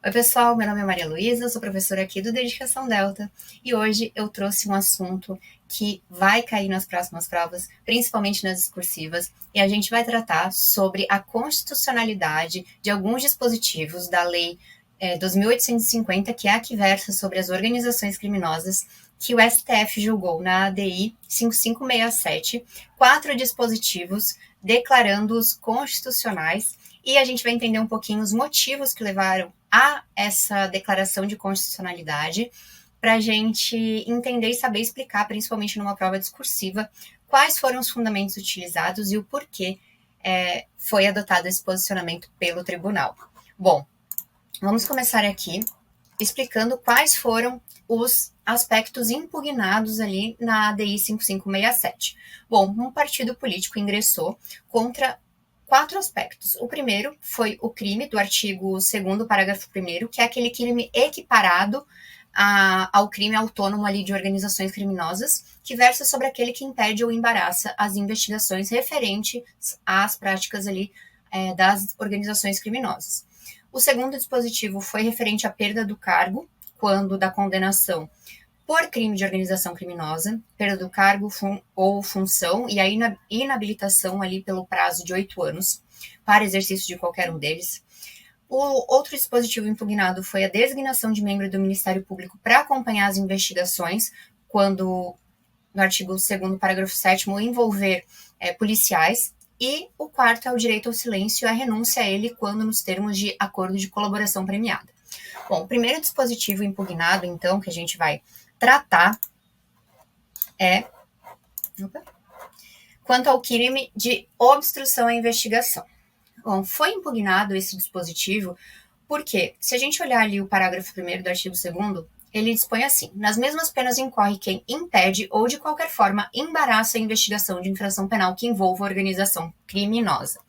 Oi, pessoal, meu nome é Maria Luísa, eu sou professora aqui do Dedicação Delta e hoje eu trouxe um assunto que vai cair nas próximas provas, principalmente nas discursivas, e a gente vai tratar sobre a constitucionalidade de alguns dispositivos da Lei 2.850, que é a que versa sobre as organizações criminosas, que o STF julgou na ADI 5567, 4 dispositivos declarando-os constitucionais, e a gente vai entender um pouquinho os motivos que levaram a essa declaração de constitucionalidade, para a gente entender e saber explicar, principalmente numa prova discursiva, quais foram os fundamentos utilizados e o porquê foi adotado esse posicionamento pelo tribunal. Bom, vamos começar aqui explicando quais foram os aspectos impugnados ali na ADI 5567. Bom, um partido político ingressou contra 4 aspectos. O primeiro foi o crime do artigo 2º, parágrafo 1º, que é aquele crime equiparado ao crime autônomo ali de organizações criminosas, que versa sobre aquele que impede ou embaraça as investigações referentes às práticas ali das organizações criminosas. O segundo dispositivo foi referente à perda do cargo, quando da condenação por crime de organização criminosa, perda do cargo ou função e a inabilitação ali pelo prazo de 8 anos para exercício de qualquer um deles. O outro dispositivo impugnado foi a designação de membro do Ministério Público para acompanhar as investigações, quando, no artigo 2º, parágrafo 7º, envolver policiais. E o quarto é o direito ao silêncio e a renúncia a ele quando nos termos de acordo de colaboração premiada. Bom, o primeiro dispositivo impugnado, então, que a gente vai tratar é quanto ao crime de obstrução à investigação. Bom, foi impugnado esse dispositivo porque, se a gente olhar ali o parágrafo 1º do artigo 2º, ele dispõe assim: nas mesmas penas incorre quem impede ou de qualquer forma embaraça a investigação de infração penal que envolva organização criminosa.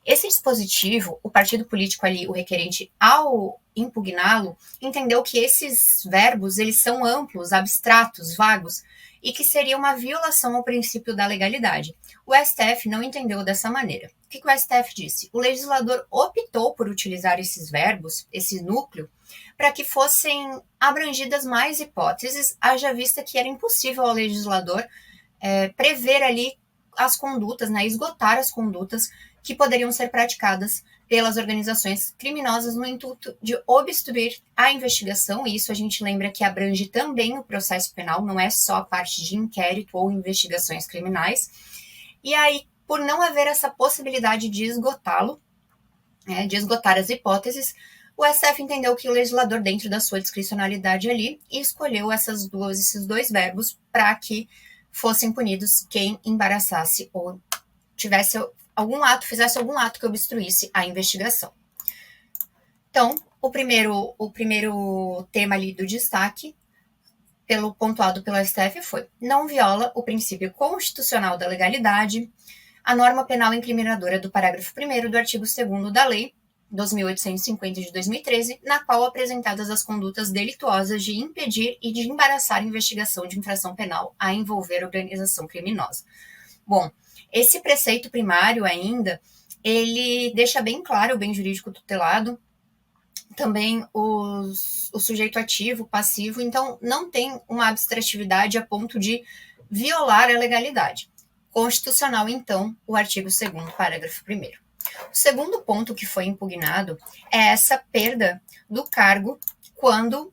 Esse dispositivo, o partido político ali, o requerente, ao impugná-lo, entendeu que esses verbos, eles são amplos, abstratos, vagos, e que seria uma violação ao princípio da legalidade. O STF não entendeu dessa maneira. O que o STF disse? O legislador optou por utilizar esses verbos, esse núcleo, para que fossem abrangidas mais hipóteses, haja vista que era impossível ao legislador prever ali as condutas, esgotar as condutas que poderiam ser praticadas pelas organizações criminosas no intuito de obstruir a investigação, e isso a gente lembra que abrange também o processo penal, não é só a parte de inquérito ou investigações criminais. E aí, por não haver essa possibilidade de esgotá-lo, de esgotar as hipóteses, o STF entendeu que o legislador, dentro da sua discricionalidade ali, escolheu esses dois verbos para que fossem punidos quem embaraçasse ou tivesse fizesse algum ato que obstruísse a investigação. Então, o primeiro tema ali do destaque, pontuado pelo STF, foi: não viola o princípio constitucional da legalidade, a norma penal incriminadora do parágrafo 1º do artigo 2º da Lei 2.850 de 2013, na qual apresentadas as condutas delituosas de impedir e de embaraçar a investigação de infração penal a envolver organização criminosa. Bom, esse preceito primário ainda, ele deixa bem claro o bem jurídico tutelado, também o sujeito ativo, passivo, então não tem uma abstratividade a ponto de violar a legalidade. Constitucional, então, o artigo 2º, parágrafo 1º. O segundo ponto que foi impugnado é essa perda do cargo quando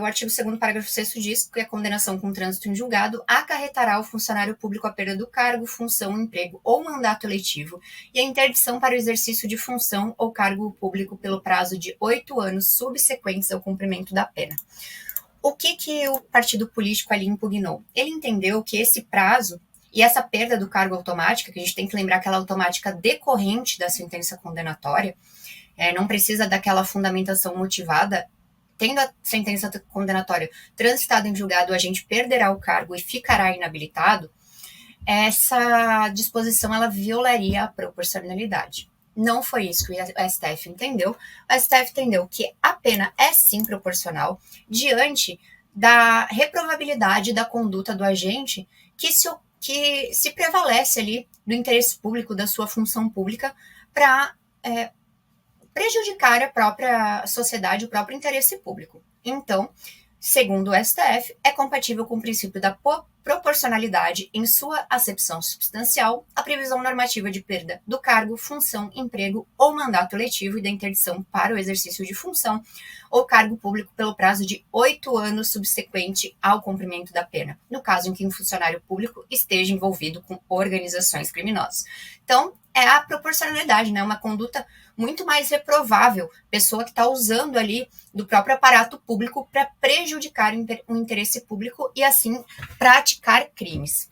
o artigo 2º, parágrafo 6º diz que a condenação com trânsito em julgado acarretará ao funcionário público a perda do cargo, função, emprego ou mandato eletivo e a interdição para o exercício de função ou cargo público pelo prazo de 8 anos subsequentes ao cumprimento da pena. O que o partido político ali impugnou? Ele entendeu que esse prazo e essa perda do cargo automática, que a gente tem que lembrar que ela é automática decorrente da sentença condenatória, não precisa daquela fundamentação motivada. Tendo a sentença condenatória transitada em julgado, a gente perderá o cargo e ficará inabilitado. Essa disposição ela violaria a proporcionalidade. Não foi isso que o STF entendeu. O STF entendeu que a pena é sim proporcional diante da reprovabilidade da conduta do agente que se prevalece ali do interesse público, da sua função pública, para prejudicar a própria sociedade, o próprio interesse público. Então, segundo o STF, é compatível com o princípio da proporcionalidade em sua acepção substancial a previsão normativa de perda do cargo, função, emprego ou mandato letivo e da interdição para o exercício de função ou cargo público pelo prazo de 8 anos subsequente ao cumprimento da pena, no caso em que um funcionário público esteja envolvido com organizações criminosas. Então, é a proporcionalidade, né? Uma conduta muito mais reprovável, pessoa que está usando ali do próprio aparato público para prejudicar o interesse público e, assim, praticar crimes.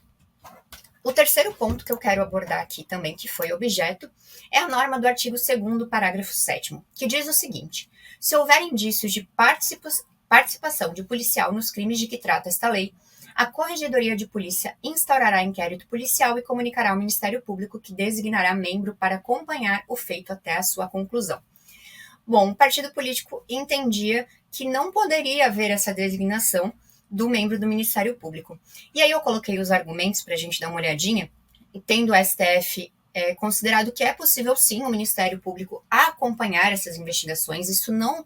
O terceiro ponto que eu quero abordar aqui também, que foi objeto, é a norma do artigo 2º, parágrafo 7º, que diz o seguinte: se houver indícios de participação de policial nos crimes de que trata esta lei, a Corregedoria de Polícia instaurará inquérito policial e comunicará ao Ministério Público, que designará membro para acompanhar o feito até a sua conclusão. Bom, o partido político entendia que não poderia haver essa designação do membro do Ministério Público. E aí eu coloquei os argumentos para a gente dar uma olhadinha, e tendo o STF considerado que é possível sim o Ministério Público acompanhar essas investigações, isso não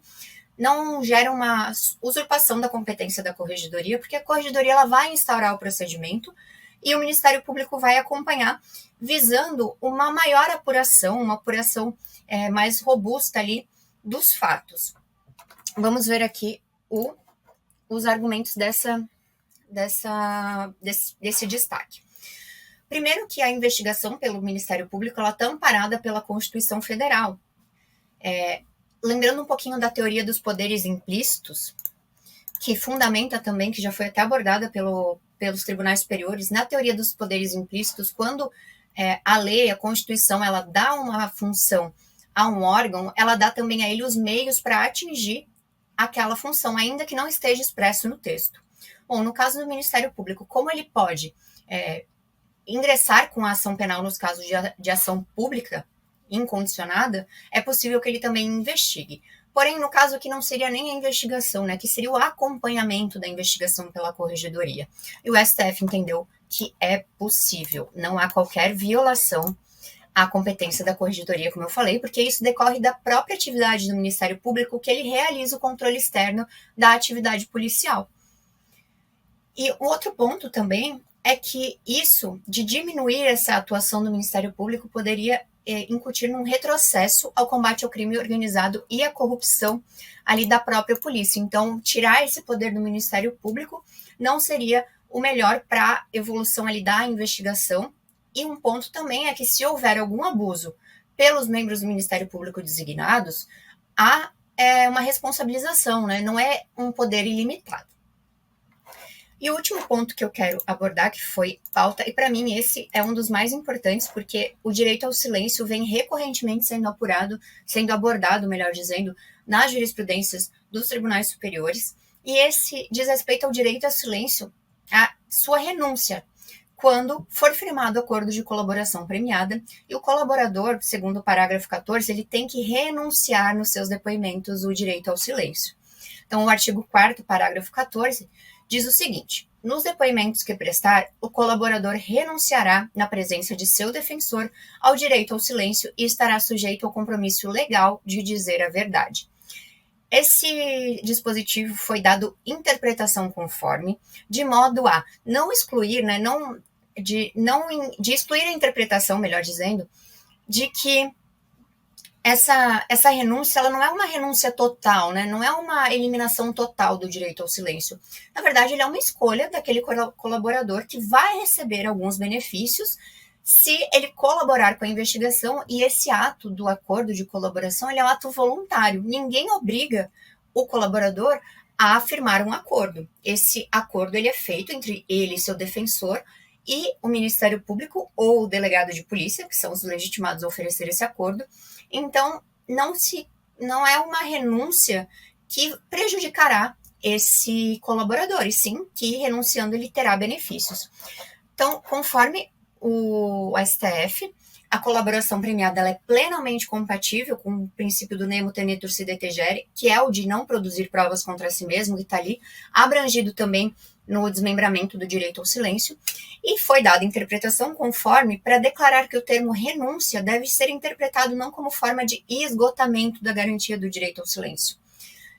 gera uma usurpação da competência da Corregedoria, porque a Corregedoria ela vai instaurar o procedimento e o Ministério Público vai acompanhar, visando uma maior apuração, uma apuração mais robusta ali dos fatos. Vamos ver aqui os argumentos desse destaque. Primeiro que a investigação pelo Ministério Público está amparada pela Constituição Federal. Lembrando um pouquinho da teoria dos poderes implícitos, que fundamenta também, que já foi até abordada pelos tribunais superiores, na teoria dos poderes implícitos, quando a lei, a Constituição, ela dá uma função a um órgão, ela dá também a ele os meios para atingir aquela função, ainda que não esteja expresso no texto. Bom, no caso do Ministério Público, como ele pode ingressar com a ação penal nos casos de ação pública incondicionada, é possível que ele também investigue. Porém, no caso aqui não seria nem a investigação, né, que seria o acompanhamento da investigação pela Corregedoria. E o STF entendeu que é possível, não há qualquer violação à competência da Corregedoria, como eu falei, porque isso decorre da própria atividade do Ministério Público, que ele realiza o controle externo da atividade policial. E o outro ponto também é que isso, de diminuir essa atuação do Ministério Público, poderia incutir num retrocesso ao combate ao crime organizado e à corrupção ali da própria polícia. Então, tirar esse poder do Ministério Público não seria o melhor para a evolução ali da investigação. E um ponto também é que, se houver algum abuso pelos membros do Ministério Público designados, há uma responsabilização, né? Não é um poder ilimitado. E o último ponto que eu quero abordar, que foi pauta, e para mim esse é um dos mais importantes, porque o direito ao silêncio vem recorrentemente sendo abordado, melhor dizendo, nas jurisprudências dos tribunais superiores, e esse diz respeito ao direito ao silêncio, a sua renúncia, quando for firmado acordo de colaboração premiada, e o colaborador, segundo o parágrafo 14, ele tem que renunciar nos seus depoimentos o direito ao silêncio. Então, o artigo 4º, parágrafo 14, diz o seguinte: nos depoimentos que prestar, o colaborador renunciará, na presença de seu defensor, ao direito ao silêncio e estará sujeito ao compromisso legal de dizer a verdade. Esse dispositivo foi dado interpretação conforme, de modo a não excluir, né, de excluir a interpretação, melhor dizendo, de que essa renúncia, ela não é uma renúncia total, né? Não é uma eliminação total do direito ao silêncio. Na verdade, ele é uma escolha daquele colaborador que vai receber alguns benefícios se ele colaborar com a investigação, e esse ato do acordo de colaboração, ele é um ato voluntário. Ninguém obriga o colaborador a firmar um acordo. Esse acordo ele é feito entre ele e seu defensor e o Ministério Público ou o delegado de polícia, que são os legitimados a oferecer esse acordo. Então, não é uma renúncia que prejudicará esse colaborador, e sim que, renunciando, ele terá benefícios. Então, conforme o STF, a colaboração premiada ela é plenamente compatível com o princípio do nemo tenetur si detegere, que é o de não produzir provas contra si mesmo, que está ali abrangido também no desmembramento do direito ao silêncio, e foi dada interpretação conforme para declarar que o termo renúncia deve ser interpretado não como forma de esgotamento da garantia do direito ao silêncio,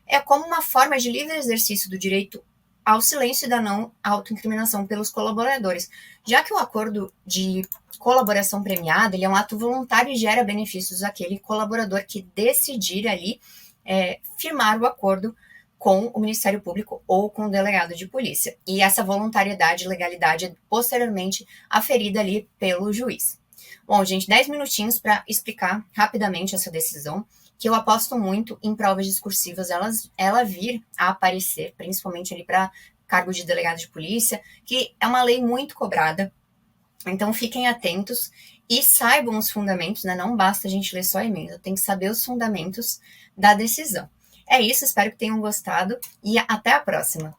é como uma forma de livre exercício do direito ao silêncio e da não autoincriminação pelos colaboradores, já que o acordo de colaboração premiada ele é um ato voluntário e gera benefícios àquele colaborador que decidir ali firmar o acordo com o Ministério Público ou com o delegado de polícia. E essa voluntariedade e legalidade é posteriormente aferida ali pelo juiz. Bom, gente, 10 minutinhos para explicar rapidamente essa decisão, que eu aposto muito em provas discursivas ela vir a aparecer, principalmente ali para cargo de delegado de polícia, que é uma lei muito cobrada. Então fiquem atentos e saibam os fundamentos, né? Não basta a gente ler só a emenda, tem que saber os fundamentos da decisão. É isso, espero que tenham gostado e até a próxima.